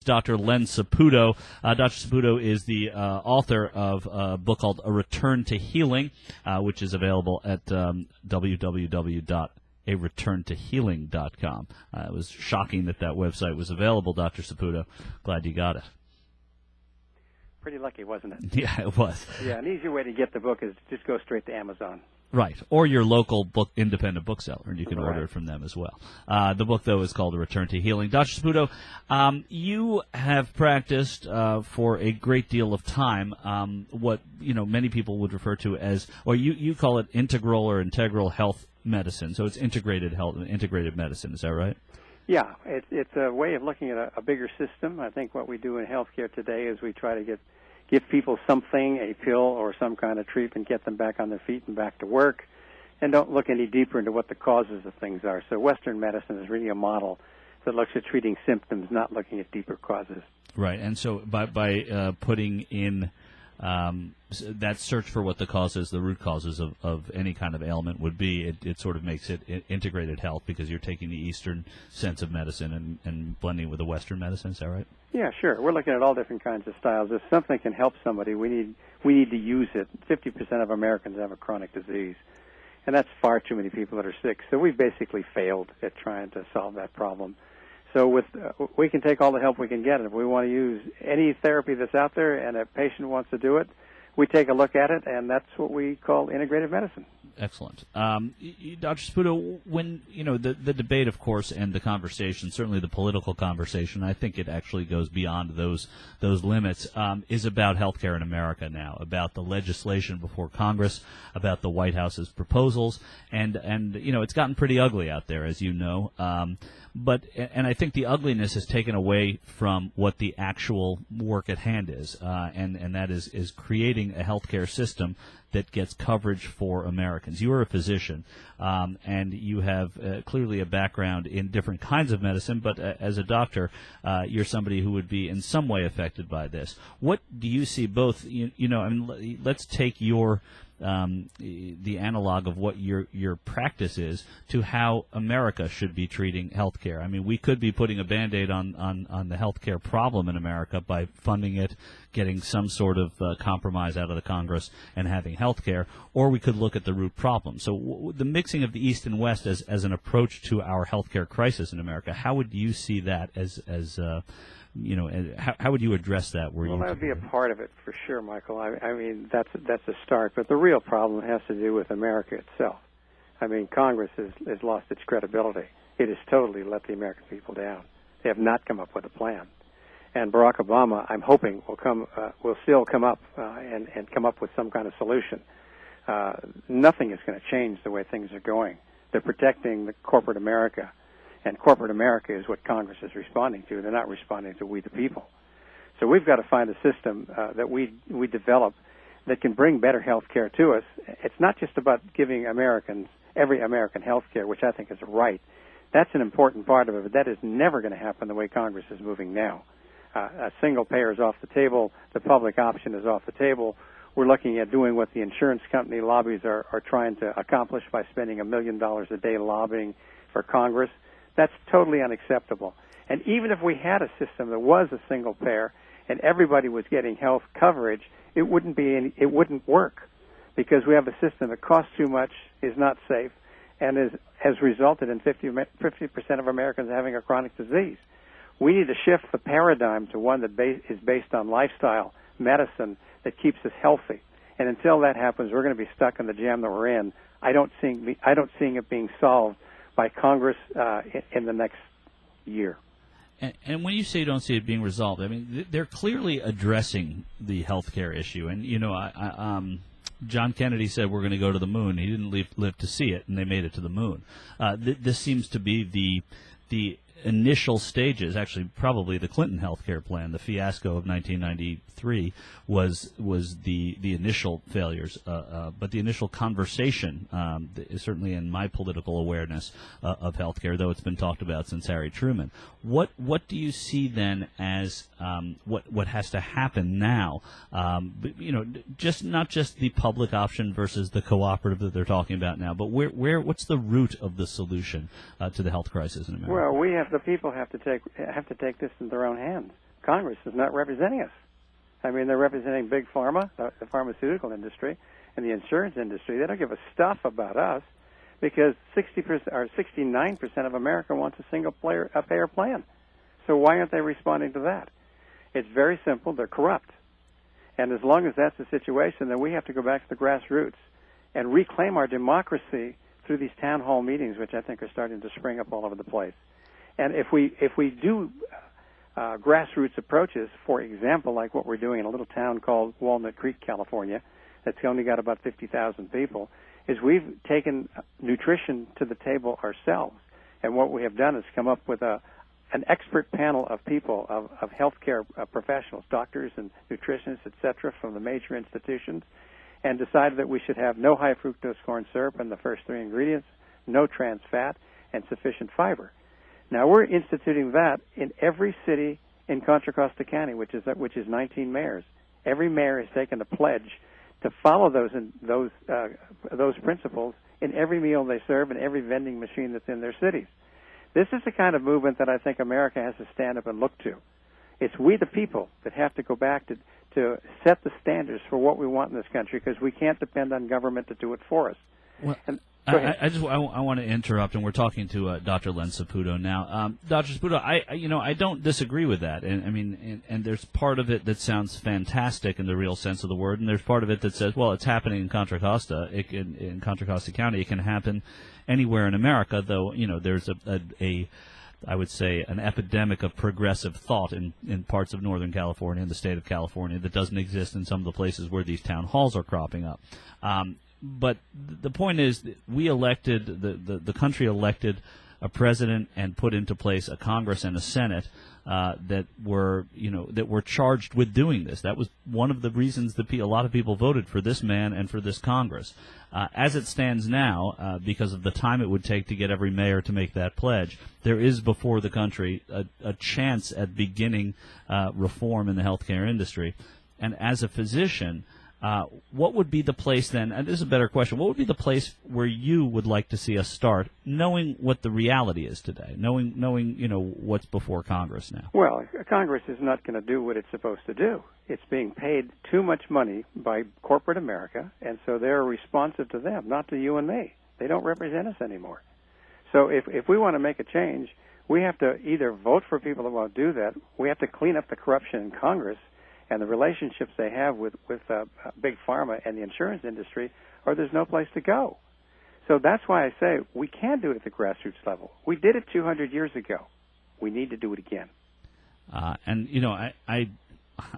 Dr. Len Saputo. Dr. Saputo is the author of a book called A Return to Healing, which is available at www.areturntohealing.com. It was shocking that website was available, Dr. Saputo. Glad you got it. Pretty lucky, wasn't it? Yeah, it was. Yeah, an easy way to get the book is just go straight to Amazon. Right, or your local independent bookseller, and you can Right. order it from them as well. The book, though, is called A Return to Healing. Dr. Saputo, you have practiced for a great deal of time what many people would refer to as, or you call it integral health medicine. So it's integrated medicine. Is that right? Yeah, it's a way of looking at a bigger system. I think what we do in healthcare today is we try to give people something, a pill or some kind of treatment, get them back on their feet and back to work, and don't look any deeper into what the causes of things are. So Western medicine is really a model that looks at treating symptoms, not looking at deeper causes. Right, and so by putting in that search for what the causes, the root causes of any kind of ailment would be, it sort of makes it integrated health, because you're taking the Eastern sense of medicine and blending it with the Western medicine. Is that right? Yeah, sure. We're looking at all different kinds of styles. If something can help somebody, we need to use it. 50% of Americans have a chronic disease, and that's far too many people that are sick. So we've basically failed at trying to solve that problem. So we can take all the help we can get, and if we want to use any therapy that's out there and a patient wants to do it, we take a look at it, and that's what we call integrative medicine. Excellent. Dr. Saputo, when, the debate, of course, and the conversation, certainly the political conversation, I think it actually goes beyond those limits, is about healthcare in America now, about the legislation before Congress, about the White House's proposals, and it's gotten pretty ugly out there, as you know. But I think the ugliness is taken away from what the actual work at hand is, and that is creating a healthcare system that gets coverage for Americans. You are a physician, and you have clearly a background in different kinds of medicine, but as a doctor, you're somebody who would be in some way affected by this. What do you see both, let's take your the analog of what your practice is to how America should be treating healthcare. I mean, we could be putting a Band-Aid on the healthcare problem in America by funding it, getting some sort of compromise out of the Congress, and having healthcare, or we could look at the root problem. So the mixing of the East and West as an approach to our healthcare crisis in America, how would you see that how would you address that? Well, that would be a part of it for sure, Michael. I mean, that's a start. But the real problem has to do with America itself. I mean, Congress has lost its credibility. It has totally let the American people down. They have not come up with a plan. And Barack Obama, I'm hoping, will still come up and come up with some kind of solution. Nothing is going to change the way things are going. They're protecting the corporate America. And corporate America is what Congress is responding to. They're not responding to we the people. So we've got to find a system that we develop that can bring better health care to us. It's not just about giving every American health care, which I think is a right. That's an important part of it, but that is never going to happen the way Congress is moving now. A single payer is off the table. The public option is off the table. We're looking at doing what the insurance company lobbies are trying to accomplish by spending $1 million a day lobbying for Congress. That's totally unacceptable. And even if we had a system that was a single payer and everybody was getting health coverage, it wouldn't work, because we have a system that costs too much, is not safe, and has resulted in 50% of Americans having a chronic disease. We need to shift the paradigm to one that is based on lifestyle medicine that keeps us healthy. And until that happens, we're going to be stuck in the jam that we're in. I don't see it being solved by Congress in the next year. And when you say you don't see it being resolved, I mean, they're clearly addressing the health care issue. And, John Kennedy said we're going to go to the moon. He didn't live to see it, and they made it to the moon. This seems to be the initial stages. Actually, probably the Clinton health care plan, the fiasco of 1993, was the initial failures. But the initial conversation, certainly in my political awareness of health care, though it's been talked about since Harry Truman. What do you see then as what has to happen now? Not just the public option versus the cooperative that they're talking about now, but what's the root of the solution to the health crisis in America? Well, the people have to take this in their own hands. Congress is not representing us. I mean, they're representing big pharma, the pharmaceutical industry, and the insurance industry. They don't give a stuff about us because 60% or 69% of America wants a payer plan. So why aren't they responding to that? It's very simple. They're corrupt. And as long as that's the situation, then we have to go back to the grassroots and reclaim our democracy through these town hall meetings, which I think are starting to spring up all over the place. And if we do grassroots approaches, for example, like what we're doing in a little town called Walnut Creek, California, that's only got about 50,000 people, is we've taken nutrition to the table ourselves. And what we have done is come up with an expert panel of people, of healthcare professionals, doctors and nutritionists, et cetera, from the major institutions, and decided that we should have no high fructose corn syrup in the first 3 ingredients, no trans fat, and sufficient fiber. Now we're instituting that in every city in Contra Costa County, which is 19 mayors. Every mayor has taken a pledge to follow those principles in every meal they serve and every vending machine that's in their cities. This is the kind of movement that I think America has to stand up and look to. It's we the people that have to go back to set the standards for what we want in this country, because we can't depend on government to do it for us. Well, I want to interrupt, and we're talking to Dr. Len Saputo now. Dr. Saputo, I don't disagree with that, and I mean, and there's part of it that sounds fantastic in the real sense of the word, and there's part of it that says, well, it's happening in Contra Costa, in Contra Costa County. It can happen anywhere in America, though. There's I would say, an epidemic of progressive thought in parts of Northern California and the state of California that doesn't exist in some of the places where these town halls are cropping up. But the point is that we elected, the country elected a president and put into place a Congress and a Senate that were charged with doing this. That was one of the reasons that a lot of people voted for this man and for this Congress. As it stands now, because of the time it would take to get every mayor to make that pledge, there is before the country a chance at beginning reform in the healthcare industry. And as a physician, what would be the place then, and this is a better question, what would be the place where you would like to see us start, knowing what the reality is today, knowing what's before Congress now? Well, Congress is not going to do what it's supposed to do. It's being paid too much money by corporate America, and so they're responsive to them, not to you and me. They don't represent us anymore. So if we want to make a change, we have to either vote for people that won't do that, we have to clean up the corruption in Congress and the relationships they have with big pharma and the insurance industry, or there's no place to go. So that's why I say we can do it at the grassroots level. We did it 200 years ago. We need to do it again.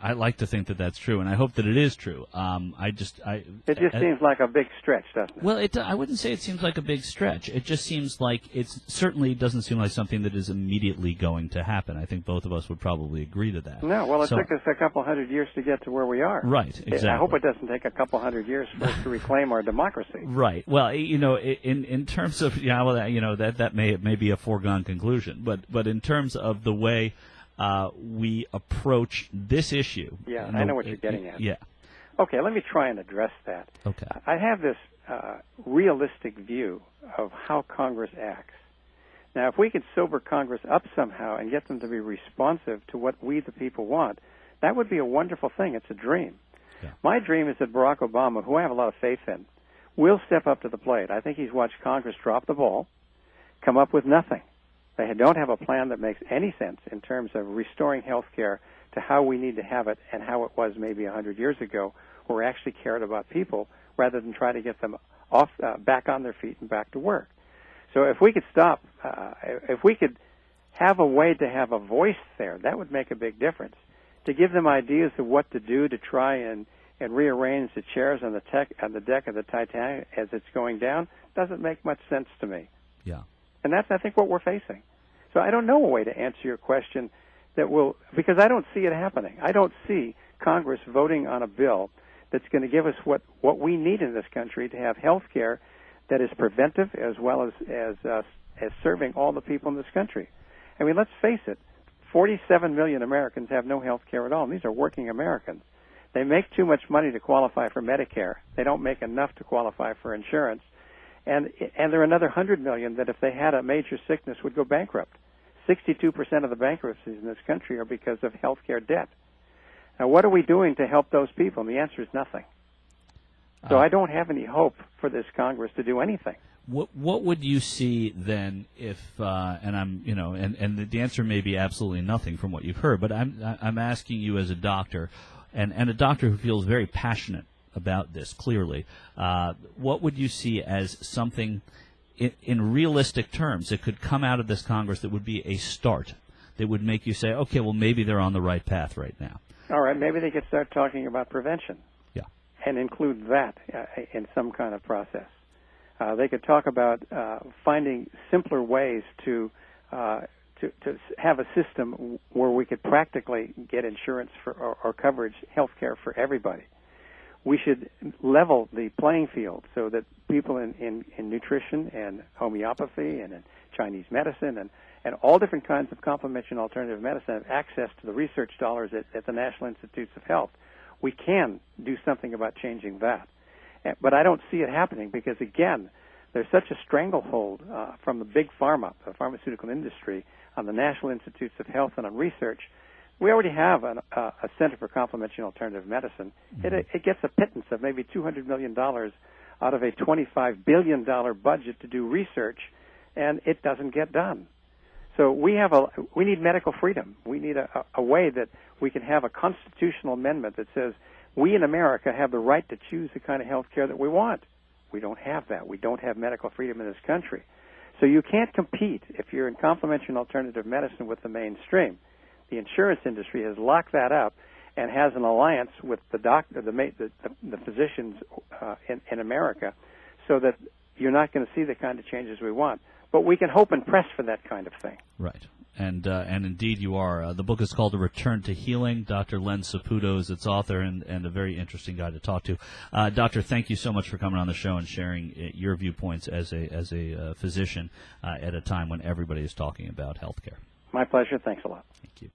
I like to think that that's true, and I hope that it is true. It just seems like a big stretch, doesn't it? Well, I wouldn't say it seems like a big stretch. It just seems like it certainly doesn't seem like something that is immediately going to happen. I think both of us would probably agree to that. No, well, it took us a couple hundred years to get to where we are. Right, exactly. I hope it doesn't take a couple hundred years for us to reclaim our democracy. Right. Well, in terms of that may be a foregone conclusion, but in terms of the way we approach this issue. Yeah, I know what you're getting at. Yeah. Okay, let me try and address that. Okay. I have this realistic view of how Congress acts. Now, if we could sober Congress up somehow and get them to be responsive to what we, the people, want, that would be a wonderful thing. It's a dream. Yeah. My dream is that Barack Obama, who I have a lot of faith in, will step up to the plate. I think he's watched Congress drop the ball, come up with nothing. They don't have a plan that makes any sense in terms of restoring health care to how we need to have it and how it was maybe 100 years ago, where we actually cared about people rather than try to get them back on their feet and back to work. So if we could if we could have a way to have a voice there, that would make a big difference. To give them ideas of what to do to try and rearrange the chairs on the deck of the Titanic as it's going down doesn't make much sense to me. Yeah. And that's, I think, what we're facing. So I don't know a way to answer your question because I don't see it happening. I don't see Congress voting on a bill that's going to give us what we need in this country to have health care that is preventive as well as serving all the people in this country. I mean, let's face it, 47 million Americans have no health care at all, and these are working Americans. They make too much money to qualify for Medicare. They don't make enough to qualify for insurance. And there are another 100 million that if they had a major sickness would go bankrupt. 62% of the bankruptcies in this country are because of health care debt. Now, what are we doing to help those people? And the answer is nothing. So I don't have any hope for this Congress to do anything. What would you see then if and I'm and the answer may be absolutely nothing from what you've heard, but I'm asking you as a doctor and a doctor who feels very passionate about this clearly. What would you see as something in realistic terms that could come out of this Congress that would be a start, that would make you say, okay, well maybe they're on the right path right now? All right, maybe they could start talking about prevention. Yeah. And include that in some kind of process. They could talk about finding simpler ways to have a system where we could practically get insurance for or coverage, health care for everybody. We should level the playing field so that people in nutrition and homeopathy and in Chinese medicine and all different kinds of complementary and alternative medicine have access to the research dollars at the National Institutes of Health. We can do something about changing that. But I don't see it happening because, again, there's such a stranglehold from the big pharma, the pharmaceutical industry, on the National Institutes of Health and on research. We already have a Center for Complementary and Alternative Medicine. It gets a pittance of maybe $200 million out of a $25 billion budget to do research, and it doesn't get done. So we need medical freedom. We need a way that we can have a constitutional amendment that says we in America have the right to choose the kind of health care that we want. We don't have that. We don't have medical freedom in this country. So you can't compete if you're in complementary and alternative medicine with the mainstream. The insurance industry has locked that up and has an alliance with the physicians in America so that you're not going to see the kind of changes we want. But we can hope and press for that kind of thing. Right. And indeed you are. The book is called A Return to Healing. Dr. Len Saputo is its author and a very interesting guy to talk to. Doctor, thank you so much for coming on the show and sharing your viewpoints as a physician at a time when everybody is talking about health care. My pleasure. Thanks a lot. Thank you.